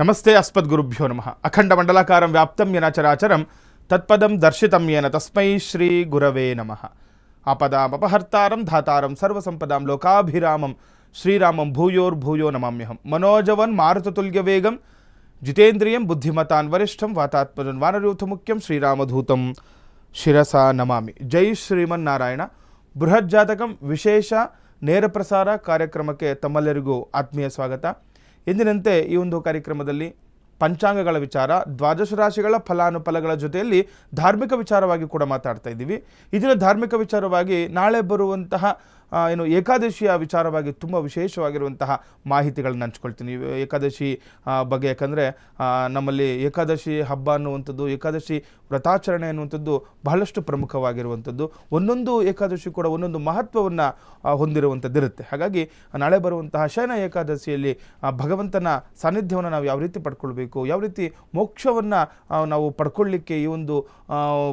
ನಮಸ್ತೆ ಅಸ್ಮದ್ಗುರುಭ್ಯೋ ನಮಃ. ಅಖಂಡ ಮಂಡಲಾಕಾರಂ ವ್ಯಾಪ್ತಂ ಯೇನ ಚರಾಚರಂ ತತ್ಪದಂ ದರ್ಶಿತಂ ಯೇನ ತಸ್ಮೈ ಶ್ರೀ ಗುರವೇ ನಮಃ. ಆಪದಾಮಪಹರ್ತಾರಂ ಧಾತಾರಂ ಸರ್ವಸಂಪದಾಂ ಲೋಕಾಭಿರಾಮಂ ಶ್ರೀರಾಮಂ ಭೂಯೋರ್ಭೂಯೋ ನಮಾಮ್ಯಹಂ. ಮನೋಜವನ್ ಮಾರುತತುಲ್ಯ ವೇಗಂ ಜಿತೇಂದ್ರಿಯಂ ಬುದ್ಧಿಮತಾನ್ ವರಿಷ್ಠಂ ವಾತಾತ್ಮಜನ್ ವಾನರಯೂಥ ಮುಖ್ಯಂ ಶ್ರೀರಾಮಧೂತಂ ಶಿರಸಾ ನಮಾಮಿ. ಜೈ ಶ್ರೀಮನ್ನಾರಾಯಣ. ಬೃಹತ್ ಜಾತಕಂ ವಿಶೇಷ ನೇರ ಪ್ರಸಾರ ಕಾರ್ಯಕ್ರಮಕ್ಕೆ ತಮ್ಮೆಲ್ಲರಿಗೂ ಆತ್ಮೀಯ ಸ್ವಾಗತ. ಎಂದಿನಂತೆ ಈ ಒಂದು ಕಾರ್ಯಕ್ರಮದಲ್ಲಿ ಪಂಚಾಂಗಗಳ ವಿಚಾರ, ದ್ವಾದಶ ರಾಶಿಗಳ ಫಲಾನುಫಲಗಳ ಜೊತೆಯಲ್ಲಿ ಧಾರ್ಮಿಕ ವಿಚಾರವಾಗಿ ಕೂಡ ಮಾತಾಡ್ತಾ ಇದ್ದೀವಿ. ಇದರ ಧಾರ್ಮಿಕ ವಿಚಾರವಾಗಿ ನಾಳೆ ಬರುವಂತಹ ಏಕಾದಶಿಯ ವಿಚಾರವಾಗಿ ತುಂಬ ವಿಶೇಷವಾಗಿರುವಂತಹ ಮಾಹಿತಿಗಳನ್ನು ಹಂಚ್ಕೊಳ್ತೀನಿ. ಏಕಾದಶಿ ಬಗ್ಗೆ, ಯಾಕಂದರೆ ನಮ್ಮಲ್ಲಿ ಏಕಾದಶಿ ಹಬ್ಬ ಅನ್ನುವಂಥದ್ದು, ಏಕಾದಶಿ ವ್ರತಾಚರಣೆ ಅನ್ನುವಂಥದ್ದು ಬಹಳಷ್ಟು ಪ್ರಮುಖವಾಗಿರುವಂಥದ್ದು. ಒಂದೊಂದು ಏಕಾದಶಿ ಕೂಡ ಒಂದೊಂದು ಮಹತ್ವವನ್ನು ಹೊಂದಿರುವಂಥದ್ದಿರುತ್ತೆ. ಹಾಗಾಗಿ ನಾಳೆ ಬರುವಂತಹ ಶಯನ ಏಕಾದಶಿಯಲ್ಲಿ ಭಗವಂತನ ಸಾನ್ನಿಧ್ಯವನ್ನು ನಾವು ಯಾವ ರೀತಿ ಪಡ್ಕೊಳ್ಬೇಕು, ಯಾವ ರೀತಿ ಮೋಕ್ಷವನ್ನು ನಾವು ಪಡ್ಕೊಳ್ಳಿಕ್ಕೆ ಈ ಒಂದು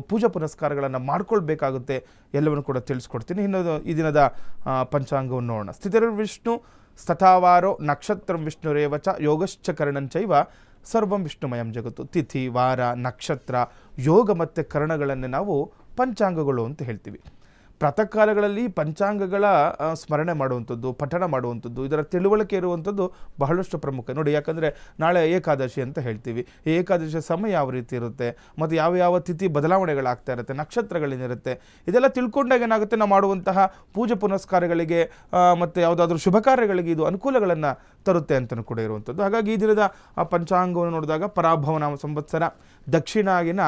ಪೂಜಾ ಪುನಸ್ಕಾರಗಳನ್ನು ಮಾಡ್ಕೊಳ್ಬೇಕಾಗುತ್ತೆ ಎಲ್ಲವನ್ನು ಕೂಡ ತಿಳಿಸ್ಕೊಡ್ತೀನಿ. ಇನ್ನೊಂದು ಈ ದಿನದ ಪಂಚಾಂಗವನ್ನು ನೋಡೋಣ. ಸ್ಥಿತಿರ್ವಿಷ್ಣು ಸ್ಥತಾವಾರೋ ನಕ್ಷತ್ರಂ ವಿಷ್ಣುರೇವಚ ಯೋಗಶ್ಚ ಕರ್ಣಂಚೈವ ಸರ್ವಂ ವಿಷ್ಣುಮಯಂ ಜಗತ್ತು. ತಿಥಿ, ವಾರ, ನಕ್ಷತ್ರ, ಯೋಗ ಮತ್ತು ಕರ್ಣಗಳನ್ನು ನಾವು ಪಂಚಾಂಗಗಳು ಅಂತ ಹೇಳ್ತೀವಿ. ಪ್ರಾತಃ ಕಾಲಗಳಲ್ಲಿ ಪಂಚಾಂಗಗಳ ಸ್ಮರಣೆ ಮಾಡುವಂಥದ್ದು, ಪಠಣ ಮಾಡುವಂಥದ್ದು, ಇದರ ತಿಳುವಳಿಕೆ ಇರುವಂಥದ್ದು ಬಹಳಷ್ಟು ಪ್ರಮುಖ ನೋಡಿ. ಯಾಕಂದರೆ ನಾಳೆ ಏಕಾದಶಿ ಅಂತ ಹೇಳ್ತೀವಿ. ಈ ಏಕಾದಶಿಯ ಸಮಯ ಯಾವ ರೀತಿ ಇರುತ್ತೆ, ಮತ್ತು ಯಾವ ಯಾವ ತಿಥಿ ಬದಲಾವಣೆಗಳಾಗ್ತಾ ಇರುತ್ತೆ, ನಕ್ಷತ್ರಗಳೇನಿರುತ್ತೆ, ಇದೆಲ್ಲ ತಿಳ್ಕೊಂಡಾಗ ಏನಾಗುತ್ತೆ, ನಾವು ಮಾಡುವಂತಹ ಪೂಜೆ ಪುನಸ್ಕಾರಗಳಿಗೆ ಮತ್ತು ಯಾವುದಾದ್ರೂ ಶುಭ ಕಾರ್ಯಗಳಿಗೆ ಇದು ಅನುಕೂಲಗಳನ್ನು ತರುತ್ತೆ ಅಂತಲೂ ಕೂಡ ಇರುವಂಥದ್ದು. ಹಾಗಾಗಿ ಈ ದಿನದ ಪಂಚಾಂಗವನ್ನು ನೋಡಿದಾಗ ಪರಾಭವನಾಮ ಸಂವತ್ಸರ, ದಕ್ಷಿಣಾಗಿನ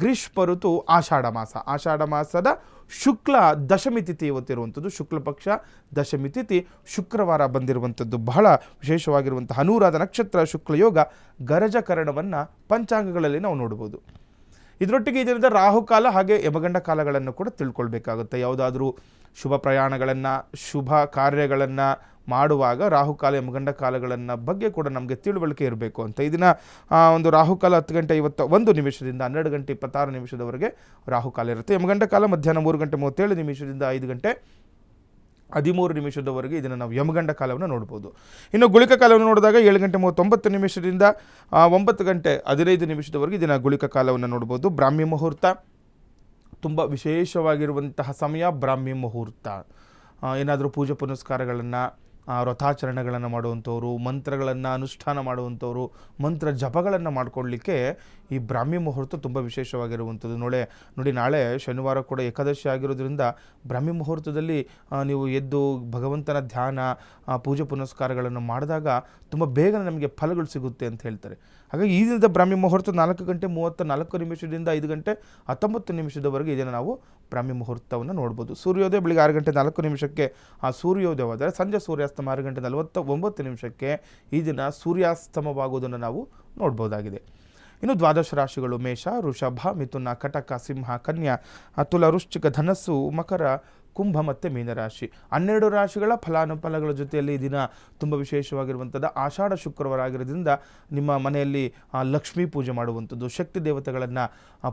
ಗ್ರೀಷ್ಮ ಋತು, ಆಷಾಢ ಮಾಸ. ಆಷಾಢ ಮಾಸದ ಶುಕ್ಲ ದಶಮಿ ತಿಥಿ ಇವತ್ತಿರುವಂಥದ್ದು. ಶುಕ್ಲ ಪಕ್ಷ ದಶಮಿ ತಿಥಿ ಶುಕ್ರವಾರ ಬಂದಿರುವಂಥದ್ದು. ಬಹಳ ವಿಶೇಷವಾಗಿರುವಂಥ ಅನುರಾಧ ನಕ್ಷತ್ರ, ಶುಕ್ಲ ಯೋಗ, ಗರಜಕರಣವನ್ನು ಪಂಚಾಂಗಗಳಲ್ಲಿ ನಾವು ನೋಡ್ಬೋದು. ಇದರೊಟ್ಟಿಗೆ ಇದರಿಂದ ರಾಹುಕಾಲ ಹಾಗೆ ಯಮಗಂಡ ಕಾಲಗಳನ್ನು ಕೂಡ ತಿಳ್ಕೊಳ್ಬೇಕಾಗುತ್ತೆ. ಯಾವುದಾದ್ರೂ ಶುಭ ಪ್ರಯಾಣಗಳನ್ನು, ಶುಭ ಕಾರ್ಯಗಳನ್ನು ಮಾಡುವಾಗ ರಾಹುಕಾಲ ಯಮಗಂಡ ಕಾಲಗಳನ್ನು ಬಗ್ಗೆ ಕೂಡ ನಮಗೆ ತಿಳುವಳಿಕೆ ಇರಬೇಕು ಅಂತ. ಇದನ್ನು ಒಂದು ರಾಹುಕಾಲ 10 ಗಂಟೆ 51 ನಿಮಿಷದಿಂದ 12 ಗಂಟೆ 26 ನಿಮಿಷದವರೆಗೆ ರಾಹುಕಾಲ ಇರುತ್ತೆ. ಯಮಗಂಡ ಕಾಲ ಮಧ್ಯಾಹ್ನ 3 ಗಂಟೆ 37 ನಿಮಿಷದಿಂದ 5 ಗಂಟೆ 13 ನಿಮಿಷದವರೆಗೆ ಇದನ್ನು ನಾವು ಯಮಗಂಡ ಕಾಲವನ್ನು ನೋಡ್ಬೋದು. ಇನ್ನು ಗುಳಿಕ ಕಾಲವನ್ನು ನೋಡಿದಾಗ 7 ಗಂಟೆ 39 ನಿಮಿಷದಿಂದ 9 ಗಂಟೆ 15 ನಿಮಿಷದವರೆಗೆ ಇದನ್ನು ಗುಳಿಕ ಕಾಲವನ್ನು ನೋಡ್ಬೋದು. ಬ್ರಾಹ್ಮಿ ಮುಹೂರ್ತ ತುಂಬ ವಿಶೇಷವಾಗಿರುವಂತಹ ಸಮಯ. ಬ್ರಾಹ್ಮಿ ಮುಹೂರ್ತ ಏನಾದರೂ ಪೂಜೆ ಪುನಸ್ಕಾರಗಳನ್ನು, ವ್ರತಾಚರಣೆಗಳನ್ನು ಮಾಡುವಂಥವ್ರು, ಮಂತ್ರಗಳನ್ನು ಅನುಷ್ಠಾನ ಮಾಡುವಂಥವ್ರು, ಮಂತ್ರ ಜಪಗಳನ್ನು ಮಾಡಿಕೊಳ್ಳಲಿಕ್ಕೆ ಈ ಬ್ರಾಹ್ಮಿ ಮುಹೂರ್ತ ತುಂಬ ವಿಶೇಷವಾಗಿರುವಂಥದ್ದು. ನೋಡಿ ನಾಳೆ ಶನಿವಾರ ಕೂಡ ಏಕಾದಶಿ ಆಗಿರೋದ್ರಿಂದ ಬ್ರಾಹ್ಮಿ ಮುಹೂರ್ತದಲ್ಲಿ ನೀವು ಎದ್ದು ಭಗವಂತನ ಧ್ಯಾನ, ಪೂಜೆ ಪುನಸ್ಕಾರಗಳನ್ನು ಮಾಡಿದಾಗ ತುಂಬ ಬೇಗನೆ ನಮಗೆ ಫಲಗಳು ಸಿಗುತ್ತೆ ಅಂತ ಹೇಳ್ತಾರೆ. ಹಾಗಾಗಿ ಈ ದಿನದ ಬ್ರಾಹ್ಮಿ ಮುಹೂರ್ತ 4 ಗಂಟೆ 34 ನಿಮಿಷದಿಂದ 5 ಗಂಟೆ 19 ನಿಮಿಷದವರೆಗೆ ಇದನ್ನು ನಾವು ಬ್ರಾಹ್ಮಿ ಮುಹೂರ್ತವನ್ನು ನೋಡ್ಬೋದು. ಸೂರ್ಯೋದಯ ಬೆಳಿಗ್ಗೆ 6 ಗಂಟೆ 4 ನಿಮಿಷಕ್ಕೆ ಸೂರ್ಯೋದಯವಾದರೆ ಸಂಜೆ ಸೂರ್ಯಾಸ್ತಮ 6 ಗಂಟೆ 49 ನಿಮಿಷಕ್ಕೆ ಈ ದಿನ ಸೂರ್ಯಾಸ್ತಮವಾಗುವುದನ್ನು ನಾವು ನೋಡ್ಬೋದಾಗಿದೆ. ಇನ್ನು ದ್ವಾದಶ ರಾಶಿಗಳು ಮೇಷ, ವೃಷಭ, ಮಿಥುನ, ಕಟಕ, ಸಿಂಹ, ಕನ್ಯಾ, ತುಲ, ವೃಶ್ಚಿಕ, ಧನಸ್ಸು, ಮಕರ, ಕುಂಭ ಮತ್ತು ಮೀನರಾಶಿ. 12 ರಾಶಿಗಳ ಫಲಾನುಫಲಗಳ ಜೊತೆಯಲ್ಲಿ ಈ ದಿನ ತುಂಬ ವಿಶೇಷವಾಗಿರುವಂಥದ್ದು. ಆಷಾಢ ಶುಕ್ರವಾರ ಆಗಿರೋದ್ರಿಂದ ನಿಮ್ಮ ಮನೆಯಲ್ಲಿ ಲಕ್ಷ್ಮೀ ಪೂಜೆ ಮಾಡುವಂಥದ್ದು, ಶಕ್ತಿ ದೇವತೆಗಳನ್ನು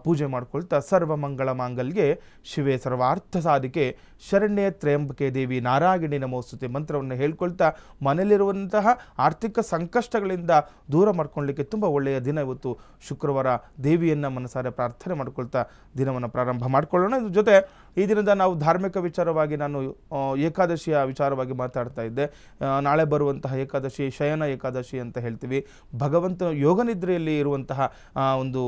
ಪೂಜೆ ಮಾಡ್ಕೊಳ್ತಾ ಸರ್ವ ಮಂಗಳ ಮಾಂಗಲ್ಯೆ ಶಿವೆ ಸರ್ವಾರ್ಥ ಸಾಧಿಕೆ ಶರಣ್ಯೆ ತ್ರ್ಯಂಬಕೆ ದೇವಿ ನಾರಾಯಣಿ ನಮೋಸ್ತುತೆ ಮಂತ್ರವನ್ನು ಹೇಳ್ಕೊಳ್ತಾ ಮನೆಯಲ್ಲಿರುವಂತಹ ಆರ್ಥಿಕ ಸಂಕಷ್ಟಗಳಿಂದ ದೂರ ಮಾಡ್ಕೊಳ್ಳಲಿಕ್ಕೆ ತುಂಬ ಒಳ್ಳೆಯ ದಿನ ಇವತ್ತು ಶುಕ್ರವಾರ. ದೇವಿಯನ್ನು ಮನಸಾರೆ ಪ್ರಾರ್ಥನೆ ಮಾಡ್ಕೊಳ್ತಾ ದಿನವನ್ನು ಪ್ರಾರಂಭ ಮಾಡ್ಕೊಳ್ಳೋಣ. ಇದ್ರ ಜೊತೆ ಈ ದಿನದ ನಾವು ಧಾರ್ಮಿಕ ವಿಚಾರವಾಗಿ ನಾನು ಏಕಾದಶಿಯ ವಿಚಾರವಾಗಿ ಮಾತಾಡ್ತಾ ಇದ್ದೆ. ನಾಳೆ ಬರುವಂತಹ ಏಕಾದಶಿ ಶಯನ ಏಕಾದಶಿ ಅಂತ ಹೇಳ್ತೀವಿ. ಭಗವಂತನ ಯೋಗ ನಿದ್ರೆಯಲ್ಲಿ ಇರುವಂತಹ ಒಂದು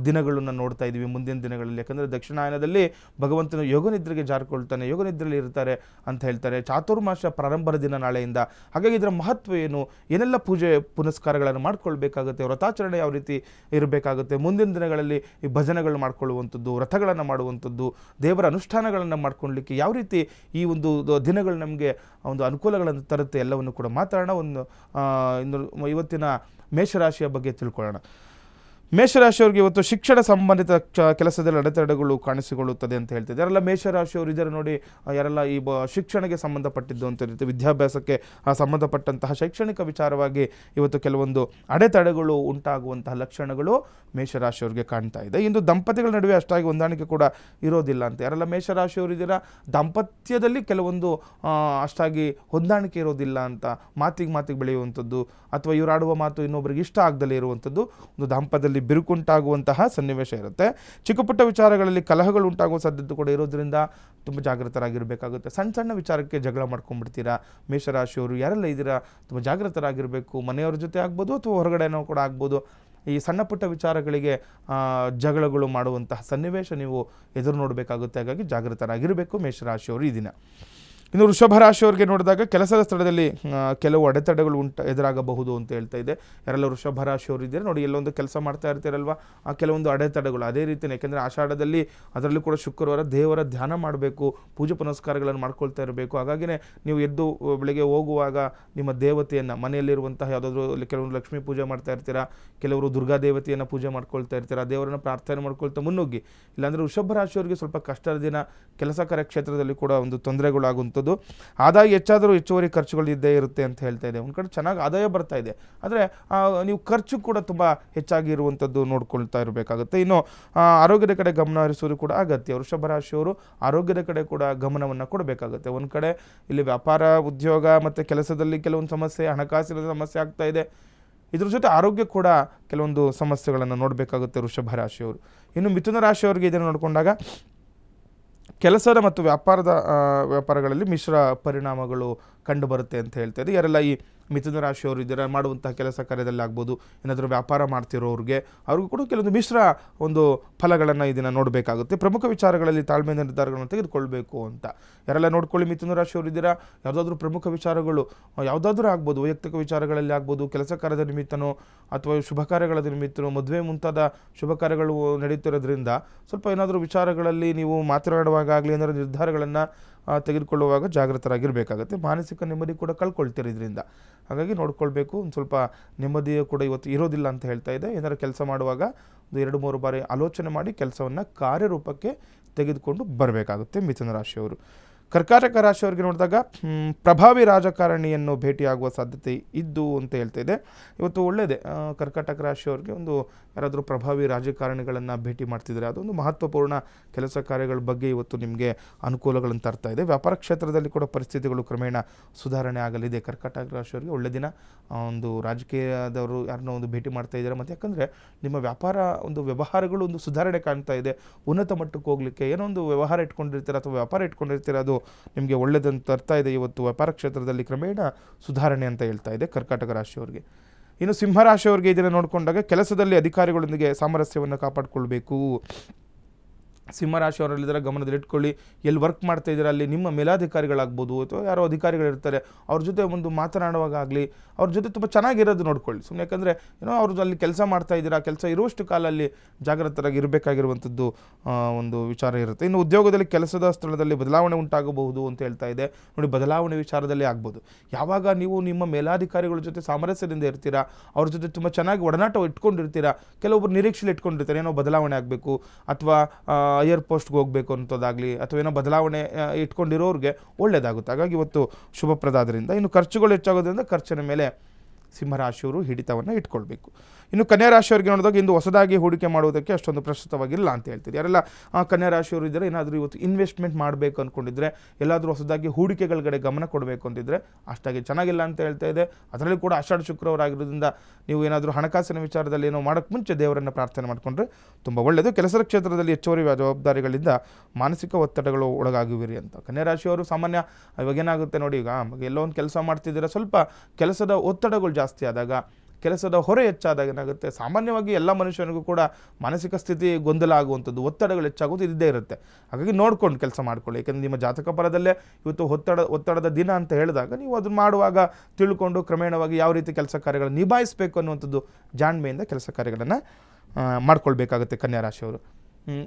ದಿನಗಳನ್ನು ನೋಡ್ತಾ ಇದ್ದೀವಿ ಮುಂದಿನ ದಿನಗಳಲ್ಲಿ. ಯಾಕಂದರೆ ದಕ್ಷಿಣಾಯನದಲ್ಲಿ ಭಗವಂತನ ಯೋಗ ನಿದ್ರೆಗೆ ಜಾರಿಕೊಳ್ತಾನೆ, ಯೋಗ ನಿದ್ರೆಯಲ್ಲಿ ಇರ್ತಾರೆ ಅಂತ ಹೇಳ್ತಾರೆ. ಚಾತುರ್ಮಾಸ ಪ್ರಾರಂಭದ ದಿನ ನಾಳೆಯಿಂದ. ಹಾಗಾಗಿ ಇದರ ಮಹತ್ವ ಏನು, ಏನೆಲ್ಲ ಪೂಜೆ ಪುನಸ್ಕಾರಗಳನ್ನು ಮಾಡ್ಕೊಳ್ಬೇಕಾಗುತ್ತೆ, ವ್ರತಾಚರಣೆ ಯಾವ ರೀತಿ ಇರಬೇಕಾಗುತ್ತೆ, ಮುಂದಿನ ದಿನಗಳಲ್ಲಿ ಈ ಭಜನೆಗಳು ಮಾಡ್ಕೊಳ್ಳುವಂಥದ್ದು, ವ್ರತಗಳನ್ನು ಮಾಡುವಂಥದ್ದು, ದೇವರ ಅನುಷ್ಠಾನಗಳನ್ನು ಮಾಡ್ಕೊಳ್ಳಲಿಕ್ಕೆ ಯಾವ ರೀತಿ ಈ ಒಂದು ದಿನಗಳು ನಮಗೆ ಒಂದು ಅನುಕೂಲಗಳನ್ನು ತರುತ್ತೆ, ಎಲ್ಲವನ್ನು ಕೂಡ ಮಾತಾಡೋಣ. ಇವತ್ತಿನ ಮೇಷರಾಶಿಯ ಬಗ್ಗೆ ತಿಳ್ಕೊಳ್ಳೋಣ. ಮೇಷರಾಶಿಯವರಿಗೆ ಇವತ್ತು ಶಿಕ್ಷಣ ಸಂಬಂಧಿತ ಕೆಲಸದಲ್ಲಿ ಅಡೆತಡೆಗಳು ಕಾಣಿಸಿಕೊಳ್ಳುತ್ತದೆ ಅಂತ ಹೇಳ್ತಿದ್ದಾರೆ. ಯಾರೆಲ್ಲ ಮೇಷರಾಶಿಯವರು ಇದ್ದಾರೆ ನೋಡಿ, ಯಾರೆಲ್ಲ ಈ ಶಿಕ್ಷಣಕ್ಕೆ ಸಂಬಂಧಪಟ್ಟಿದ್ದು ಅಂತ ಇರುತ್ತೆ, ವಿದ್ಯಾಭ್ಯಾಸಕ್ಕೆ ಸಂಬಂಧಪಟ್ಟಂತಹ ಶೈಕ್ಷಣಿಕ ವಿಚಾರವಾಗಿ ಇವತ್ತು ಕೆಲವೊಂದು ಅಡೆತಡೆಗಳು ಉಂಟಾಗುವಂತಹ ಲಕ್ಷಣಗಳು ಮೇಷರಾಶಿಯವರಿಗೆ ಕಾಣ್ತಾ ಇದೆ. ಇಂದು ದಂಪತಿಗಳ ನಡುವೆ ಅಷ್ಟಾಗಿ ಹೊಂದಾಣಿಕೆ ಕೂಡ ಇರೋದಿಲ್ಲ ಅಂತ. ಯಾರೆಲ್ಲ ಮೇಷರಾಶಿಯವರು ಇದ್ದೀರಾ, ದಾಂಪತ್ಯದಲ್ಲಿ ಕೆಲವೊಂದು ಅಷ್ಟಾಗಿ ಹೊಂದಾಣಿಕೆ ಇರೋದಿಲ್ಲ ಅಂತ, ಮಾತಿಗೆ ಬೆಳೆಯುವಂಥದ್ದು ಅಥವಾ ಇವರಾಡುವ ಮಾತು ಇನ್ನೊಬ್ಬರಿಗೆ ಇಷ್ಟ ಆಗದಲ್ಲೇ ಇರುವಂಥದ್ದು, ಒಂದು ದಾಂಪತ್ಯದಲ್ಲಿ ಬಿರುಕುಂಟಾಗುವಂತಹ ಸನ್ನಿವೇಶ ಇರುತ್ತೆ. ಚಿಕ್ಕ ಪುಟ್ಟ ವಿಚಾರಗಳಲ್ಲಿ ಕಲಹಗಳು ಉಂಟಾಗುವ ಸಾಧ್ಯತೆ ಕೂಡ ಇರೋದ್ರಿಂದ ತುಂಬ ಜಾಗೃತರಾಗಿರಬೇಕಾಗುತ್ತೆ. ಸಣ್ಣ ವಿಚಾರಕ್ಕೆ ಜಗಳ ಮಾಡ್ಕೊಂಡ್ಬಿಡ್ತೀರಾ ಮೇಷರಾಶಿಯವರು. ಯಾರೆಲ್ಲ ಇದ್ದೀರಾ ತುಂಬ ಜಾಗೃತರಾಗಿರಬೇಕು. ಮನೆಯವ್ರ ಜೊತೆ ಆಗ್ಬೋದು ಅಥವಾ ಹೊರಗಡೆನೂ ಕೂಡ ಆಗ್ಬೋದು. ಈ ಸಣ್ಣ ಪುಟ್ಟ ವಿಚಾರಗಳಿಗೆ ಜಗಳಗಳು ಮಾಡುವಂತಹ ಸನ್ನಿವೇಶ ನೀವು ಎದುರು ನೋಡಬೇಕಾಗುತ್ತೆ. ಹಾಗಾಗಿ ಜಾಗೃತರಾಗಿರಬೇಕು ಮೇಷರಾಶಿಯವರು ಈ ದಿನ. ಇನ್ನು ವೃಷಭ ರಾಶಿಯವರಿಗೆ ನೋಡಿದಾಗ ಕೆಲಸದ ಸ್ಥಳದಲ್ಲಿ ಕೆಲವು ಅಡೆತಡೆಗಳು ಎದುರಾಗಬಹುದು ಅಂತ ಹೇಳ್ತಾ ಇದೆ. ಯಾರೆಲ್ಲ ವೃಷಭ ರಾಶಿಯವರು ಇದ್ದಾರೆ ನೋಡಿ, ಎಲ್ಲೊಂದು ಕೆಲಸ ಮಾಡ್ತಾ ಇರ್ತೀರಲ್ವ, ಆ ಕೆಲವೊಂದು ಅಡೆತಡೆಗಳು ಅದೇ ರೀತಿಯೇ. ಯಾಕೆಂದರೆ ಆಷಾಢದಲ್ಲಿ ಅದರಲ್ಲೂ ಕೂಡ ಶುಕ್ರವಾರ ದೇವರ ಧ್ಯಾನ ಮಾಡಬೇಕು, ಪೂಜೆ ಪುನಸ್ಕಾರಗಳನ್ನು ಮಾಡ್ಕೊಳ್ತಾ ಇರಬೇಕು. ಹಾಗಾಗಿನೇ ನೀವು ಎದ್ದು ಬೆಳಿಗ್ಗೆ ಹೋಗುವಾಗ ನಿಮ್ಮ ದೇವತೆಯನ್ನು, ಮನೆಯಲ್ಲಿರುವಂತಹ ಯಾವುದಾದ್ರೂ ಕೆಲವೊಂದು ಲಕ್ಷ್ಮೀ ಪೂಜೆ ಮಾಡ್ತಾ ಇರ್ತೀರಾ, ಕೆಲವರು ದುರ್ಗಾ ದೇವತೆಯನ್ನು ಪೂಜೆ ಮಾಡ್ಕೊಳ್ತಾ ಇರ್ತೀರಾ, ದೇವರನ್ನು ಪ್ರಾರ್ಥನೆ ಮಾಡ್ಕೊಳ್ತಾ ಮುನ್ನುಗ್ಗಿ. ಇಲ್ಲಾಂದರೆ ವೃಷಭ ರಾಶಿಯವರಿಗೆ ಸ್ವಲ್ಪ ಕಷ್ಟದ ದಿನ, ಕೆಲಸ ಕಾರ್ಯಕ್ಷೇತ್ರದಲ್ಲಿ ಕೂಡ ಒಂದು ತೊಂದರೆಗಳಾಗುವಂಥದ್ದು. ಆದಾಯ ಹೆಚ್ಚಾದರೂ ಹೆಚ್ಚುವರಿ ಖರ್ಚುಗಳು ಇದ್ದೇ ಇರುತ್ತೆ ಅಂತ ಹೇಳ್ತಾ ಇದೆ. ಒಂದು ಕಡೆ ಚೆನ್ನಾಗಿ ಆದಾಯ ಬರ್ತಾ ಇದೆ, ಆದರೆ ನೀವು ಖರ್ಚು ಕೂಡ ತುಂಬ ಹೆಚ್ಚಾಗಿ ಇರುವಂಥದ್ದು ನೋಡ್ಕೊಳ್ತಾ ಇರಬೇಕಾಗುತ್ತೆ. ಇನ್ನು ಆರೋಗ್ಯದ ಕಡೆ ಗಮನ ಹರಿಸೋದು ಕೂಡ ಅಗತ್ಯ. ವೃಷಭ ರಾಶಿಯವರು ಆರೋಗ್ಯದ ಕಡೆ ಕೂಡ ಗಮನವನ್ನು ಕೊಡಬೇಕಾಗುತ್ತೆ. ಒಂದು ಕಡೆ ಇಲ್ಲಿ ವ್ಯಾಪಾರ, ಉದ್ಯೋಗ ಮತ್ತು ಕೆಲಸದಲ್ಲಿ ಕೆಲವೊಂದು ಸಮಸ್ಯೆ, ಹಣಕಾಸಿನ ಸಮಸ್ಯೆ ಆಗ್ತಾ ಇದೆ. ಇದ್ರ ಜೊತೆ ಆರೋಗ್ಯ ಕೂಡ ಕೆಲವೊಂದು ಸಮಸ್ಯೆಗಳನ್ನು ನೋಡಬೇಕಾಗುತ್ತೆ ವೃಷಭ ರಾಶಿಯವರು. ಇನ್ನು ಮಿಥುನ ರಾಶಿಯವರಿಗೆ ಇದನ್ನು ನೋಡಿಕೊಂಡಾಗ ಕೆಲಸದ ಮತ್ತು ವ್ಯಾಪಾರಗಳಲ್ಲಿ ಮಿಶ್ರ ಪರಿಣಾಮಗಳು ಕಂಡುಬರುತ್ತೆ ಅಂತ ಹೇಳ್ತಾರೆ. ಯಾರೆಲ್ಲ ಈ ಮಿಥುನ ರಾಶಿಯವರು ಇದ್ದಾರೆ, ಮಾಡುವಂತಹ ಕೆಲಸ ಕಾರ್ಯದಲ್ಲಿ ಆಗ್ಬೋದು, ಏನಾದರೂ ವ್ಯಾಪಾರ ಮಾಡ್ತಿರೋರಿಗೆ ಅವ್ರಿಗೂ ಕೂಡ ಕೆಲವೊಂದು ಮಿಶ್ರ ಒಂದು ಫಲಗಳನ್ನು ಇದನ್ನು ನೋಡಬೇಕಾಗುತ್ತೆ. ಪ್ರಮುಖ ವಿಚಾರಗಳಲ್ಲಿ ತಾಳ್ಮೆಯಿಂದ ನಿರ್ಧಾರಗಳನ್ನು ತೆಗೆದುಕೊಳ್ಬೇಕು ಅಂತ. ಯಾರೆಲ್ಲ ನೋಡ್ಕೊಳ್ಳಿ, ಮಿಥುನ ರಾಶಿಯವರು ಇದ್ದೀರಾ, ಯಾವುದಾದ್ರೂ ಪ್ರಮುಖ ವಿಚಾರಗಳು ಯಾವುದಾದ್ರೂ ಆಗ್ಬೋದು, ವೈಯಕ್ತಿಕ ವಿಚಾರಗಳಲ್ಲಿ ಆಗ್ಬೋದು, ಕೆಲಸ ಕಾರ್ಯದ ನಿಮಿತ್ತನೋ ಅಥವಾ ಶುಭ ಕಾರ್ಯಗಳ ನಿಮಿತ್ತನೋ, ಮದುವೆ ಮುಂತಾದ ಶುಭ ಕಾರ್ಯಗಳು ನಡೀತಿರೋದ್ರಿಂದ ಸ್ವಲ್ಪ ಏನಾದರೂ ವಿಚಾರಗಳಲ್ಲಿ ನೀವು ಮಾತನಾಡುವಾಗ ಆಗಲಿ ಏನಾದರೂ ನಿರ್ಧಾರಗಳನ್ನು ತೆಗೆದುಕೊಳ್ಳುವಾಗ ಜಾಗೃತರಾಗಿರಬೇಕಾಗುತ್ತೆ. ಮಾನಸಿಕ ನೆಮ್ಮದಿ ಕೂಡ ಕಳ್ಕೊಳ್ತೀರಿ ಇದರಿಂದ. ಹಾಗಾಗಿ ನೋಡ್ಕೊಳ್ಬೇಕು. ಒಂದು ಸ್ವಲ್ಪ ನೆಮ್ಮದಿಯು ಕೂಡ ಇವತ್ತು ಇರೋದಿಲ್ಲ ಅಂತ ಹೇಳ್ತಾ ಇದೆ. ಏನಾದರೂ ಕೆಲಸ ಮಾಡುವಾಗ ಒಂದು 2-3 ಬಾರಿ ಆಲೋಚನೆ ಮಾಡಿ ಕೆಲಸವನ್ನು ಕಾರ್ಯರೂಪಕ್ಕೆ ತೆಗೆದುಕೊಂಡು ಬರಬೇಕಾಗುತ್ತೆ ಮಿಥುನ ರಾಶಿಯವರು. ಕರ್ಕಾಟಕ ರಾಶಿಯವರಿಗೆ ನೋಡಿದಾಗ ಪ್ರಭಾವಿ ರಾಜಕಾರಣಿಯನ್ನು ಭೇಟಿಯಾಗುವ ಸಾಧ್ಯತೆ ಇದ್ದು ಅಂತ ಹೇಳ್ತಾ ಇದೆ. ಇವತ್ತು ಒಳ್ಳೆಯದೇ. ಕರ್ಕಾಟಕ ರಾಶಿಯವರಿಗೆ ಒಂದು ಯಾರಾದರೂ ಪ್ರಭಾವಿ ರಾಜಕಾರಣಿಗಳನ್ನು ಭೇಟಿ ಮಾಡ್ತಿದ್ದಾರೆ, ಅದೊಂದು ಮಹತ್ವಪೂರ್ಣ ಕೆಲಸ ಕಾರ್ಯಗಳ ಬಗ್ಗೆ ಇವತ್ತು ನಿಮಗೆ ಅನುಕೂಲಗಳನ್ನು ತರ್ತಾ ಇದೆ. ವ್ಯಾಪಾರ ಕ್ಷೇತ್ರದಲ್ಲಿ ಕೂಡ ಪರಿಸ್ಥಿತಿಗಳು ಕ್ರಮೇಣ ಸುಧಾರಣೆ ಆಗಲಿದೆ. ಕರ್ಕಾಟಕ ರಾಶಿಯವರಿಗೆ ಒಳ್ಳೆ ದಿನ. ಒಂದು ರಾಜಕೀಯದವರು ಯಾರನ್ನೋ ಒಂದು ಭೇಟಿ ಮಾಡ್ತಾ ಇದ್ದಾರೆ, ಮತ್ತು ಯಾಕಂದರೆ ನಿಮ್ಮ ಒಂದು ವ್ಯವಹಾರಗಳು ಒಂದು ಸುಧಾರಣೆ ಕಾಣ್ತಾ ಇದೆ. ಉನ್ನತ ಮಟ್ಟಕ್ಕೆ ಹೋಗಲಿಕ್ಕೆ ಏನೋ ಒಂದು ವ್ಯವಹಾರ ಇಟ್ಕೊಂಡಿರ್ತೀರ ಅಥವಾ ವ್ಯಾಪಾರ ಇಟ್ಕೊಂಡಿರ್ತೀರ, ಅದು ನಿಮಗೆ ಒಳ್ಳೆಯದಂತ ತರ್ತಾ ಇದೆ. ಇವತ್ತು ವ್ಯಾಪಾರ ಕ್ಷೇತ್ರದಲ್ಲಿ ಕ್ರಮೇಣ ಸುಧಾರಣೆ ಅಂತ ಹೇಳ್ತಾ ಇದೆ ಕರ್ಕಾಟಕ ರಾಶಿಯವರಿಗೆ. ಇನ್ನು ಸಿಂಹರಾಶಿಯವರಿಗೆ ಇದನ್ನು ನೋಡಿಕೊಂಡಾಗ ಕೆಲಸದಲ್ಲಿ ಅಧಿಕಾರಿಗಳೊಂದಿಗೆ ಸಾಮರಸ್ಯವನ್ನು ಕಾಪಾಡಿಕೊಳ್ಬೇಕು. ಸಿಂಹರಾಶಿಯವರಲ್ಲಿದ್ದಾರೆ, ಗಮನದಲ್ಲಿಟ್ಕೊಳ್ಳಿ. ಎಲ್ಲಿ ವರ್ಕ್ ಮಾಡ್ತಾ ಇದ್ದೀರಾ ಅಲ್ಲಿ ನಿಮ್ಮ ಮೇಲಾಧಿಕಾರಿಗಳಾಗ್ಬೋದು ಅಥವಾ ಯಾರೋ ಅಧಿಕಾರಿಗಳಿರ್ತಾರೆ, ಅವ್ರ ಜೊತೆ ಒಂದು ಮಾತನಾಡುವಾಗ ಆಗಲಿ ಅವ್ರ ಜೊತೆ ತುಂಬ ಚೆನ್ನಾಗಿರೋದು ನೋಡ್ಕೊಳ್ಳಿ. ಸುಮ್ಮನೆ ಯಾಕಂದರೆ ಏನೋ ಅವ್ರದ್ದು ಅಲ್ಲಿ ಕೆಲಸ ಮಾಡ್ತಾ ಇದ್ದೀರಾ, ಕೆಲಸ ಇರುವಷ್ಟು ಕಾಲ ಅಲ್ಲಿ ಜಾಗೃತರಾಗಿ ಇರಬೇಕಾಗಿರುವಂಥದ್ದು ಒಂದು ವಿಚಾರ ಇರುತ್ತೆ. ಇನ್ನು ಉದ್ಯೋಗದಲ್ಲಿ ಕೆಲಸದ ಸ್ಥಳದಲ್ಲಿ ಬದಲಾವಣೆ ಉಂಟಾಗಬಹುದು ಅಂತ ಹೇಳ್ತಾ ಇದೆ. ನೋಡಿ, ಬದಲಾವಣೆ ವಿಚಾರದಲ್ಲಿ ಆಗ್ಬೋದು. ಯಾವಾಗ ನೀವು ನಿಮ್ಮ ಮೇಲಾಧಿಕಾರಿಗಳ ಜೊತೆ ಸಾಮರಸ್ಯದಿಂದ ಇರ್ತೀರಾ, ಅವ್ರ ಜೊತೆ ತುಂಬ ಚೆನ್ನಾಗಿ ಒಡನಾಟ ಇಟ್ಕೊಂಡಿರ್ತೀರಾ, ಕೆಲವೊಬ್ಬರು ನಿರೀಕ್ಷೆಯಲ್ಲಿ ಇಟ್ಕೊಂಡಿರ್ತಾರೆ ಏನೋ ಬದಲಾವಣೆ ಆಗಬೇಕು ಅಥವಾ ಹೈಯರ್ ಪೋಸ್ಟ್ಗೆ ಹೋಗಬೇಕು ಅಂತದಾಗಲಿ ಅಥವಾ ಏನೋ ಬದಲಾವಣೆ ಇಟ್ಕೊಂಡಿರೋರಿಗೆ ಒಳ್ಳೆಯದಾಗುತ್ತೆ. ಹಾಗಾಗಿ ಇವತ್ತು ಶುಭಪ್ರದಾದರಿಂದ. ಇನ್ನು ಖರ್ಚುಗಳು ಹೆಚ್ಚಾಗೋದ್ರಿಂದ ಖರ್ಚಿನ ಮೇಲೆ ಸಿಂಹರಾಶಿಯವರು ಹಿಡಿತವನ್ನು ಇಟ್ಕೊಳ್ಬೇಕು. ಇನ್ನು ಕನ್ಯಾ ರಾಶಿಯವರಿಗೆ ನೋಡಿದಾಗ ಇಂದು ಹೊಸದಾಗಿ ಹೂಡಿಕೆ ಮಾಡುವುದಕ್ಕೆ ಅಷ್ಟೊಂದು ಪ್ರಸ್ತುತವಾಗಿಲ್ಲ ಅಂತ ಹೇಳ್ತೀರಿ. ಯಾರೆಲ್ಲ ಕನ್ಯಾ ರಾಶಿಯವರು ಇದ್ದರೆ, ಏನಾದರೂ ಇವತ್ತು ಇನ್ವೆಸ್ಟ್ಮೆಂಟ್ ಮಾಡಬೇಕು ಅಂದ್ಕೊಂಡಿದ್ರೆ, ಎಲ್ಲಾದರೂ ಹೊಸದಾಗಿ ಹೂಡಿಕೆಗಳ ಕಡೆ ಗಮನ ಕೊಡಬೇಕು ಅಂತಿದ್ರೆ ಅಷ್ಟಾಗಿ ಚೆನ್ನಾಗಿಲ್ಲ ಅಂತ ಹೇಳ್ತಾ ಇದೆ. ಅದರಲ್ಲಿ ಕೂಡ ಆಷಾಢ ಶುಕ್ರವಾರ ಆಗಿರೋದ್ರಿಂದ ನೀವು ಏನಾದರೂ ಹಣಕಾಸಿನ ವಿಚಾರದಲ್ಲಿ ಏನೋ ಮಾಡೋಕ್ಕೆ ಮುಂಚೆ ದೇವರನ್ನು ಪ್ರಾರ್ಥನೆ ಮಾಡಿಕೊಂಡ್ರೆ ತುಂಬ ಒಳ್ಳೆಯದು. ಕೆಲಸದ ಕ್ಷೇತ್ರದಲ್ಲಿ ಹೆಚ್ಚುವರಿ ಜವಾಬ್ದಾರಿಗಳಿಂದ ಮಾನಸಿಕ ಒತ್ತಡಗಳು ಒಳಗಾಗುವಿರಿ ಅಂತ. ಕನ್ಯಾ ರಾಶಿಯವರು ಸಾಮಾನ್ಯ ಇವಾಗೇನಾಗುತ್ತೆ ನೋಡಿ, ಈಗ ಎಲ್ಲೋ ಒಂದು ಕೆಲಸ ಮಾಡ್ತಿದ್ದೀರಾ, ಸ್ವಲ್ಪ ಕೆಲಸದ ಒತ್ತಡಗಳು ಜಾಸ್ತಿ ಆದಾಗ, ಕೆಲಸದ ಹೊರೆ ಹೆಚ್ಚಾದಾಗ ಏನಾಗುತ್ತೆ, ಸಾಮಾನ್ಯವಾಗಿ ಎಲ್ಲ ಮನುಷ್ಯನಿಗೂ ಕೂಡ ಮಾನಸಿಕ ಸ್ಥಿತಿ ಗೊಂದಲ ಆಗುವಂಥದ್ದು, ಒತ್ತಡಗಳು ಹೆಚ್ಚಾಗೋದು ಇದ್ದೇ ಇರುತ್ತೆ. ಹಾಗಾಗಿ ನೋಡ್ಕೊಂಡು ಕೆಲಸ ಮಾಡ್ಕೊಳ್ಳಿ. ಯಾಕೆಂದರೆ ನಿಮ್ಮ ಜಾತಕ ಪರದಲ್ಲೇ ಇವತ್ತು ಒತ್ತಡದ ದಿನ ಅಂತ ಹೇಳಿದಾಗ ನೀವು ಅದನ್ನು ಮಾಡುವಾಗ ತಿಳ್ಕೊಂಡು ಕ್ರಮೇಣವಾಗಿ ಯಾವ ರೀತಿ ಕೆಲಸ ಕಾರ್ಯಗಳನ್ನು ನಿಭಾಯಿಸಬೇಕು ಅನ್ನುವಂಥದ್ದು ಜಾಣ್ಮೆಯಿಂದ ಕೆಲಸ ಕಾರ್ಯಗಳನ್ನು ಮಾಡ್ಕೊಳ್ಬೇಕಾಗುತ್ತೆ ಕನ್ಯಾ ರಾಶಿಯವರು.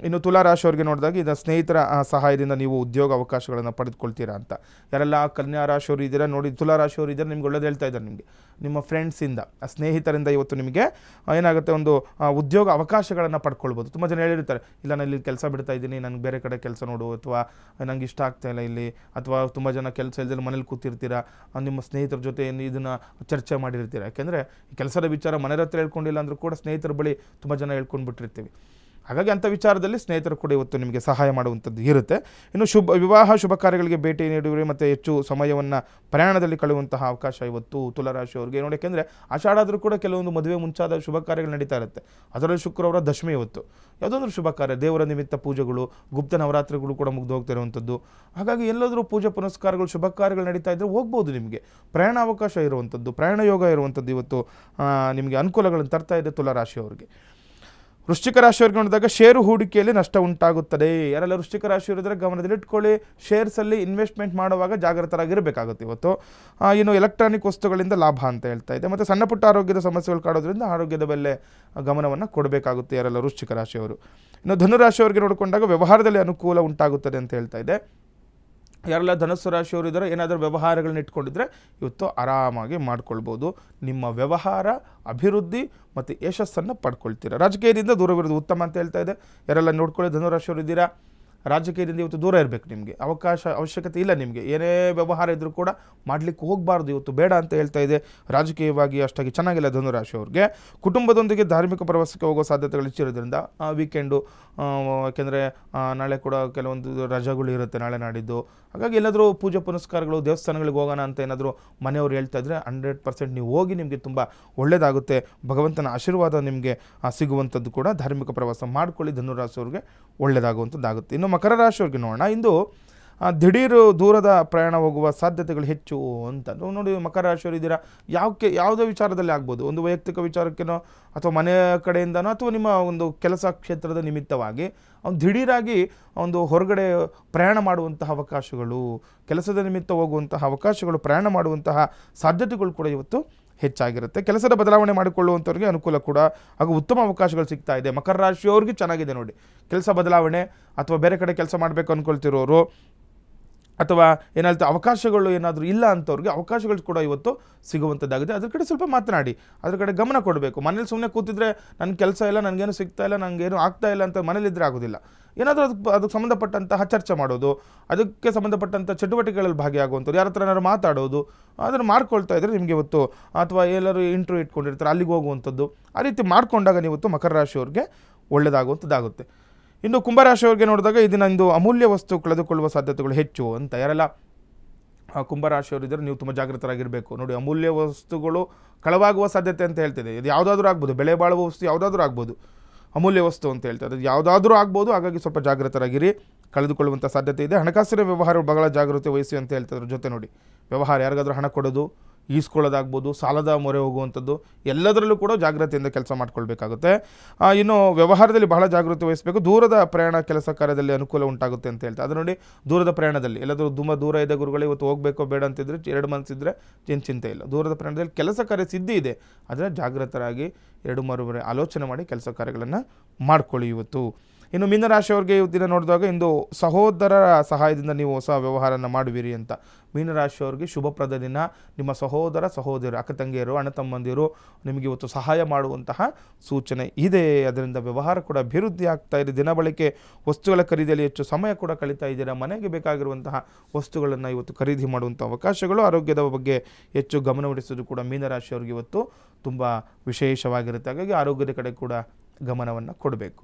ಇನ್ನು ತುಲಾ ರಾಶಿಯವರಿಗೆ ನೋಡಿದಾಗ ಇದು ಸ್ನೇಹಿತರ ಸಹಾಯದಿಂದ ನೀವು ಉದ್ಯೋಗ ಅವಕಾಶಗಳನ್ನು ಪಡೆದುಕೊಳ್ತೀರಾ ಅಂತ. ಯಾರೆಲ್ಲ ಕನ್ಯಾ ರಾಶಿಯವರು ಇದ್ದೀರಾ ನೋಡಿ, ತುಲಾ ರಾಶಿಯವರು ಇದ್ದಾರೆ, ನಿಮ್ಗೆ ಒಳ್ಳೇದು ಹೇಳ್ತಾ ಇದ್ದಾರೆ. ನಿಮಗೆ ನಿಮ್ಮ ಫ್ರೆಂಡ್ಸಿಂದ, ಸ್ನೇಹಿತರಿಂದ ಇವತ್ತು ನಿಮಗೆ ಏನಾಗುತ್ತೆ, ಒಂದು ಉದ್ಯೋಗ ಅವಕಾಶಗಳನ್ನು ಪಡ್ಕೊಳ್ಬೋದು. ತುಂಬ ಜನ ಹೇಳಿರ್ತಾರೆ, ಇಲ್ಲ ನಾನು ಇಲ್ಲಿ ಕೆಲಸ ಬಿಡ್ತಾ ಇದ್ದೀನಿ, ನನಗೆ ಬೇರೆ ಕಡೆ ಕೆಲಸ ನೋಡು, ಅಥವಾ ನಂಗೆ ಇಷ್ಟ ಆಗ್ತಾ ಇಲ್ಲ ಇಲ್ಲಿ, ಅಥವಾ ತುಂಬ ಜನ ಕೆಲಸ ಇಲ್ಲದೆ ಮನೇಲಿ ಕೂತಿರ್ತೀರಾ, ನಿಮ್ಮ ಸ್ನೇಹಿತರ ಜೊತೆ ಇದನ್ನು ಚರ್ಚೆ ಮಾಡಿರ್ತೀರ. ಯಾಕೆಂದರೆ ಈ ಕೆಲಸದ ವಿಚಾರ ಮನೆಯ ಹತ್ರ ಹೇಳ್ಕೊಂಡಿಲ್ಲ ಅಂದರೂ ಕೂಡ ಸ್ನೇಹಿತರ ಬಳಿ ತುಂಬ ಜನ ಹೇಳ್ಕೊಂಡು ಬಿಟ್ಟಿರ್ತೀವಿ. ಹಾಗಾಗಿ ಅಂಥ ವಿಚಾರದಲ್ಲಿ ಸ್ನೇಹಿತರು ಕೂಡ ಇವತ್ತು ನಿಮಗೆ ಸಹಾಯ ಮಾಡುವಂಥದ್ದು ಇರುತ್ತೆ. ಇನ್ನು ವಿವಾಹ ಶುಭ ಕಾರ್ಯಗಳಿಗೆ ಭೇಟಿ ನೀಡುವರಿ ಮತ್ತು ಹೆಚ್ಚು ಸಮಯವನ್ನು ಪ್ರಯಾಣದಲ್ಲಿ ಕಳೆಯುವಂತಹ ಅವಕಾಶ ಇವತ್ತು ತುಲಾರಾಶಿಯವರಿಗೆ ನೋಡಿ. ಯಾಕೆಂದರೆ ಆಷಾಢ ಆದರೂ ಕೂಡ ಕೆಲವೊಂದು ಮದುವೆ ಮುಂಚಾದ ಶುಭ ಕಾರ್ಯಗಳು ನಡೀತಾ ಇರುತ್ತೆ. ಅದರಲ್ಲಿ ಶುಕ್ರವಾರ ದಶಮಿ ಇವತ್ತು ಯಾವುದೊಂದು ಶುಭ ಕಾರ್ಯ, ದೇವರ ನಿಮಿತ್ತ ಪೂಜೆಗಳು, ಗುಪ್ತ ನವರಾತ್ರಿಗಳು ಕೂಡ ಮುಗ್ದು ಹೋಗ್ತಿರುವಂಥದ್ದು. ಹಾಗಾಗಿ ಎಲ್ಲಾದರೂ ಪೂಜೆ ಪುನಸ್ಕಾರಗಳು ಶುಭ ಕಾರ್ಯಗಳು ನಡೀತಾ ಇದ್ದರೆ ಹೋಗ್ಬೋದು. ನಿಮಗೆ ಪ್ರಯಾಣ ಅವಕಾಶ ಇರುವಂಥದ್ದು, ಪ್ರಯಾಣ ಯೋಗ ಇರುವಂಥದ್ದು ಇವತ್ತು ನಿಮಗೆ ಅನುಕೂಲಗಳನ್ನು ತರ್ತಾ ಇದೆ ತುಲಾರಾಶಿಯವರಿಗೆ. ವೃಶ್ಚಿಕ ರಾಶಿಯವರಿಗೆ ನೋಡಿದಾಗ ಷೇರು ಹೂಡಿಕೆಯಲ್ಲಿ ನಷ್ಟ ಉಂಟಾಗುತ್ತದೆ. ಯಾರೆಲ್ಲ ವೃಶ್ಚಿಕ ರಾಶಿಯವರಿದ್ದರೆ ಗಮನದಲ್ಲಿಟ್ಕೊಳ್ಳಿ, ಶೇರ್ಸಲ್ಲಿ ಇನ್ವೆಸ್ಟ್ಮೆಂಟ್ ಮಾಡುವಾಗ ಜಾಗೃತರಾಗಿರಬೇಕಾಗುತ್ತೆ ಇವತ್ತು. ಇನ್ನು ಎಲೆಕ್ಟ್ರಾನಿಕ್ ವಸ್ತುಗಳಿಂದ ಲಾಭ ಅಂತ ಹೇಳ್ತಾ ಇದೆ. ಮತ್ತು ಸಣ್ಣ ಪುಟ್ಟ ಆರೋಗ್ಯದ ಸಮಸ್ಯೆಗಳು ಕಾಡೋದ್ರಿಂದ ಆರೋಗ್ಯದ ಮೇಲೆ ಗಮನವನ್ನು ಕೊಡಬೇಕಾಗುತ್ತೆ ಯಾರೆಲ್ಲ ವೃಶ್ಚಿಕ ರಾಶಿಯವರು. ಇನ್ನು ಧನುರಾಶಿಯವರಿಗೆ ನೋಡಿಕೊಂಡಾಗ ವ್ಯವಹಾರದಲ್ಲಿ ಅನುಕೂಲ ಉಂಟಾಗುತ್ತದೆ ಅಂತ ಹೇಳ್ತಾ ಇದೆ. ಯಾರೆಲ್ಲ ಧನಸ್ಸು ರಾಶಿಯವರು ಇದ್ದಾರೆ, ಏನಾದರೂ ವ್ಯವಹಾರಗಳನ್ನ ಇಟ್ಕೊಂಡಿದ್ರೆ ಇವತ್ತು ಆರಾಮಾಗಿ ಮಾಡ್ಕೊಳ್ಬೋದು. ನಿಮ್ಮ ವ್ಯವಹಾರ ಅಭಿವೃದ್ಧಿ ಮತ್ತು ಯಶಸ್ಸನ್ನು ಪಡ್ಕೊಳ್ತೀರಾ. ರಾಜಕೀಯದಿಂದ ದೂರವಿರೋದು ಉತ್ತಮ ಅಂತ ಹೇಳ್ತಾ ಇದೆ. ಯಾರೆಲ್ಲ ನೋಡ್ಕೊಳ್ಳಿ ಧನುರಾಶಿಯವರು ಇದ್ದೀರಾ, ರಾಜಕೀಯದಿಂದ ಇವತ್ತು ದೂರ ಇರಬೇಕು. ನಿಮಗೆ ಅವಶ್ಯಕತೆ ಇಲ್ಲ. ನಿಮಗೆ ಏನೇ ವ್ಯವಹಾರ ಇದ್ದರೂ ಕೂಡ ಮಾಡಲಿಕ್ಕೆ ಹೋಗಬಾರ್ದು, ಇವತ್ತು ಬೇಡ ಅಂತ ಹೇಳ್ತಾ ಇದೆ. ರಾಜಕೀಯವಾಗಿ ಅಷ್ಟಾಗಿ ಚೆನ್ನಾಗಿಲ್ಲ ಧನುರಾಶಿಯವ್ರಿಗೆ. ಕುಟುಂಬದೊಂದಿಗೆ ಧಾರ್ಮಿಕ ಪ್ರವಾಸಕ್ಕೆ ಹೋಗೋ ಸಾಧ್ಯತೆಗಳು ಹೆಚ್ಚಿರೋದ್ರಿಂದ ವೀಕೆಂಡು, ಯಾಕೆಂದರೆ ನಾಳೆ ಕೂಡ ಕೆಲವೊಂದು ರಜೆಗಳು ಇರುತ್ತೆ, ನಾಳೆ ನಾಡಿದ್ದು. ಹಾಗಾಗಿ ಎಲ್ಲಾದರೂ ಪೂಜೆ ಪುನಸ್ಕಾರಗಳು, ದೇವಸ್ಥಾನಗಳಿಗೆ ಹೋಗೋಣ ಅಂತ ಏನಾದರೂ ಮನೆಯವರು ಹೇಳ್ತಾ ಇದ್ದರೆ 100% ನೀವು ಹೋಗಿ, ನಿಮಗೆ ತುಂಬ ಒಳ್ಳೆಯದಾಗುತ್ತೆ. ಭಗವಂತನ ಆಶೀರ್ವಾದ ನಿಮಗೆ ಸಿಗುವಂಥದ್ದು ಕೂಡ. ಧಾರ್ಮಿಕ ಪ್ರವಾಸ ಮಾಡ್ಕೊಳ್ಳಿ, ಧನುರಾಶಿಯವ್ರಿಗೆ ಒಳ್ಳೆಯದಾಗುವಂಥದ್ದಾಗುತ್ತೆ. ಇನ್ನು ಮಕರ ರಾಶಿಯವ್ರಿಗೆ ನೋಡೋಣ. ಇಂದು ದಿಢೀರು ದೂರದ ಪ್ರಯಾಣ ಹೋಗುವ ಸಾಧ್ಯತೆಗಳು ಹೆಚ್ಚು ಅಂತ ನೋಡಿ. ಮಕರ ರಾಶಿಯವರು ಇದ್ದೀರಾ, ಯಾವುದೇ ವಿಚಾರದಲ್ಲಿ ಆಗ್ಬೋದು, ಒಂದು ವೈಯಕ್ತಿಕ ವಿಚಾರಕ್ಕೇನೋ ಅಥವಾ ಮನೆಯ ಕಡೆಯಿಂದನೋ ಅಥವಾ ನಿಮ್ಮ ಒಂದು ಕೆಲಸ ಕ್ಷೇತ್ರದ ನಿಮಿತ್ತವಾಗಿ ದಿಢೀರಾಗಿ ಒಂದು ಹೊರಗಡೆ ಪ್ರಯಾಣ ಮಾಡುವಂತಹ ಅವಕಾಶಗಳು, ಕೆಲಸದ ನಿಮಿತ್ತ ಹೋಗುವಂತಹ ಅವಕಾಶಗಳು, ಪ್ರಯಾಣ ಮಾಡುವಂತಹ ಸಾಧ್ಯತೆಗಳು ಕೂಡ ಇವತ್ತು ಹೆಚ್ಚಾಗಿರುತ್ತೆ. ಕೆಲಸದ ಬದಲಾವಣೆ ಮಾಡಿಕೊಳ್ಳುವಂಥವ್ರಿಗೆ ಅನುಕೂಲ ಕೂಡ ಹಾಗೂ ಉತ್ತಮ ಅವಕಾಶಗಳು ಸಿಗ್ತಾ ಇದೆ. ಮಕರ ರಾಶಿಯವ್ರಿಗೆ ಚೆನ್ನಾಗಿದೆ ನೋಡಿ. ಕೆಲಸ ಬದಲಾವಣೆ ಅಥವಾ ಬೇರೆ ಕಡೆ ಕೆಲಸ ಮಾಡಬೇಕು ಅಂದ್ಕೊಳ್ತಿರೋರು, ಅಥವಾ ಏನಾಯ್ತು ಅವಕಾಶಗಳು ಏನಾದರೂ ಇಲ್ಲ ಅಂಥವ್ರಿಗೆ ಅವಕಾಶಗಳು ಕೂಡ ಇವತ್ತು ಸಿಗುವಂಥದ್ದಾಗಿದೆ. ಅದ್ರ ಕಡೆ ಸ್ವಲ್ಪ ಮಾತನಾಡಿ, ಅದ್ರ ಕಡೆ ಗಮನ ಕೊಡಬೇಕು. ಮನೇಲಿ ಸುಮ್ಮನೆ ಕೂತಿದ್ರೆ ನನ್ನ ಕೆಲಸ ಇಲ್ಲ, ನನಗೇನು ಸಿಗ್ತಾ ಇಲ್ಲ, ನನಗೇನು ಆಗ್ತಾ ಇಲ್ಲ ಅಂತ ಮನೇಲಿದ್ದರೆ ಆಗೋದಿಲ್ಲ. ಏನಾದರೂ ಅದಕ್ಕೆ ಸಂಬಂಧಪಟ್ಟಂತಹ ಚರ್ಚೆ ಮಾಡೋದು, ಅದಕ್ಕೆ ಸಂಬಂಧಪಟ್ಟಂಥ ಚಟುವಟಿಕೆಗಳಲ್ಲಿ ಭಾಗಿಯಾಗುವಂಥದ್ದು, ಯಾರ ಹತ್ರ ಏನಾದ್ರು ಮಾತಾಡೋದು, ಅದನ್ನು ಮಾಡ್ಕೊಳ್ತಾ ಇದ್ದರೆ ನಿಮಗೆ ಇವತ್ತು, ಅಥವಾ ಎಲ್ಲರೂ ಇಂಟರ್ವ್ಯೂ ಇಟ್ಕೊಂಡಿರ್ತಾರೆ ಅಲ್ಲಿಗೆ ಹೋಗುವಂಥದ್ದು, ಆ ರೀತಿ ಮಾಡಿಕೊಂಡಾಗ ನೀವತ್ತು ಮಕರ ರಾಶಿಯವ್ರಿಗೆ ಒಳ್ಳೆಯದಾಗುವಂಥದ್ದಾಗುತ್ತೆ. ಇನ್ನು ಕುಂಭರಾಶಿಯವ್ರಿಗೆ ನೋಡಿದಾಗ ಇಂದು ಅಮೂಲ್ಯ ವಸ್ತು ಕಳೆದುಕೊಳ್ಳುವ ಸಾಧ್ಯತೆಗಳು ಹೆಚ್ಚು ಅಂತ. ಯಾರೆಲ್ಲ ಕುಂಭರಾಶಿಯವರಿದ್ದರೆ ನೀವು ತುಂಬ ಜಾಗೃತರಾಗಿರಬೇಕು ನೋಡಿ. ಅಮೂಲ್ಯ ವಸ್ತುಗಳು ಕಳವಾಗುವ ಸಾಧ್ಯತೆ ಅಂತ ಹೇಳ್ತಿದೆ. ಇದು ಯಾವುದಾದ್ರೂ ಆಗ್ಬೋದು, ಬೆಲೆ ಬಾಳುವ ವಸ್ತು ಯಾವುದಾದ್ರೂ ಆಗ್ಬೋದು, ಅಮೂಲ್ಯ ವಸ್ತು ಅಂತ ಹೇಳ್ತಾರೆ, ಅದು ಯಾವುದಾದ್ರೂ ಆಗ್ಬೋದು. ಹಾಗಾಗಿ ಸ್ವಲ್ಪ ಜಾಗೃತರಾಗಿರಿ, ಕಳೆದುಕೊಳ್ಳುವಂಥ ಸಾಧ್ಯತೆ ಇದೆ. ಹಣಕಾಸಿನ ವ್ಯವಹಾರಗಳು ಬಹಳ ಜಾಗೃತಿ ವಹಿಸಿ ಅಂತ ಹೇಳ್ತಿದ್ರು. ಜೊತೆ ನೋಡಿ, ವ್ಯವಹಾರ ಯಾರಿಗಾದ್ರೂ ಹಣ ಕೊಡೋದು, ಈಸ್ಕೊಳ್ಳೋದಾಗ್ಬೋದು, ಸಾಲದ ಮೊರೆ ಹೋಗುವಂಥದ್ದು, ಎಲ್ಲದರಲ್ಲೂ ಕೂಡ ಜಾಗ್ರತೆಯಿಂದ ಕೆಲಸ ಮಾಡ್ಕೊಳ್ಬೇಕಾಗುತ್ತೆ. ಇನ್ನು ವ್ಯವಹಾರದಲ್ಲಿ ಬಹಳ ಜಾಗೃತಿ ವಹಿಸಬೇಕು. ದೂರದ ಪ್ರಯಾಣ ಕೆಲಸ ಕಾರ್ಯದಲ್ಲಿ ಅನುಕೂಲ ಉಂಟಾಗುತ್ತೆ ಅಂತ ಹೇಳ್ತಾರೆ. ಅದು ನೋಡಿ, ದೂರದ ಪ್ರಯಾಣದಲ್ಲಿ ಎಲ್ಲಾದರೂ ತುಂಬ ದೂರ ಇದೆ ಗುರುಗಳು, ಇವತ್ತು ಹೋಗಬೇಕೋ ಬೇಡ ಅಂತಿದ್ರೆ 2 ಮನಸ್ಸಿದ್ರೆ ಏನು ಚಿಂತೆ ಇಲ್ಲ. ದೂರದ ಪ್ರಯಾಣದಲ್ಲಿ ಕೆಲಸ ಕಾರ್ಯ ಸಿದ್ಧಿ ಇದೆ, ಆದರೆ ಜಾಗೃತರಾಗಿ 2-3 ಬಾರಿ ಆಲೋಚನೆ ಮಾಡಿ ಕೆಲಸ ಕಾರ್ಯಗಳನ್ನು ಮಾಡ್ಕೊಳ್ಳಿ ಇವತ್ತು. ಇನ್ನು ಮೀನರಾಶಿಯವ್ರಿಗೆ ಇವತ್ತಿನ ನೋಡಿದಾಗ ಇಂದು ಸಹೋದರರ ಸಹಾಯದಿಂದ ನೀವು ಹೊಸ ವ್ಯವಹಾರನ ಮಾಡುವಿರಿ ಅಂತ. ಮೀನರಾಶಿಯವ್ರಿಗೆ ಶುಭಪ್ರದ ದಿನ. ನಿಮ್ಮ ಸಹೋದರ ಅಕ್ಕ ತಂಗಿಯರು, ಅಣ್ಣ ತಮ್ಮಂದಿರು ನಿಮಗೆ ಇವತ್ತು ಸಹಾಯ ಮಾಡುವಂತಹ ಸೂಚನೆ ಇದೆ. ಅದರಿಂದ ವ್ಯವಹಾರ ಕೂಡ ಅಭಿವೃದ್ಧಿ ಆಗ್ತಾ ಇದೆ. ದಿನ ಬಳಕೆ ವಸ್ತುಗಳ ಖರೀದಿಯಲ್ಲಿ ಹೆಚ್ಚು ಸಮಯ ಕೂಡ ಕಳೀತಾ ಇದ್ದೀರಾ. ಮನೆಗೆ ಬೇಕಾಗಿರುವಂತಹ ವಸ್ತುಗಳನ್ನು ಇವತ್ತು ಖರೀದಿ ಮಾಡುವಂಥ ಅವಕಾಶಗಳು. ಆರೋಗ್ಯದ ಬಗ್ಗೆ ಹೆಚ್ಚು ಗಮನಹರಿಸೋದು ಕೂಡ ಮೀನರಾಶಿಯವ್ರಿಗೆ ಇವತ್ತು ತುಂಬ ವಿಶೇಷವಾಗಿರುತ್ತೆ. ಹಾಗಾಗಿ ಆರೋಗ್ಯದ ಕಡೆ ಕೂಡ ಗಮನವನ್ನು ಕೊಡಬೇಕು.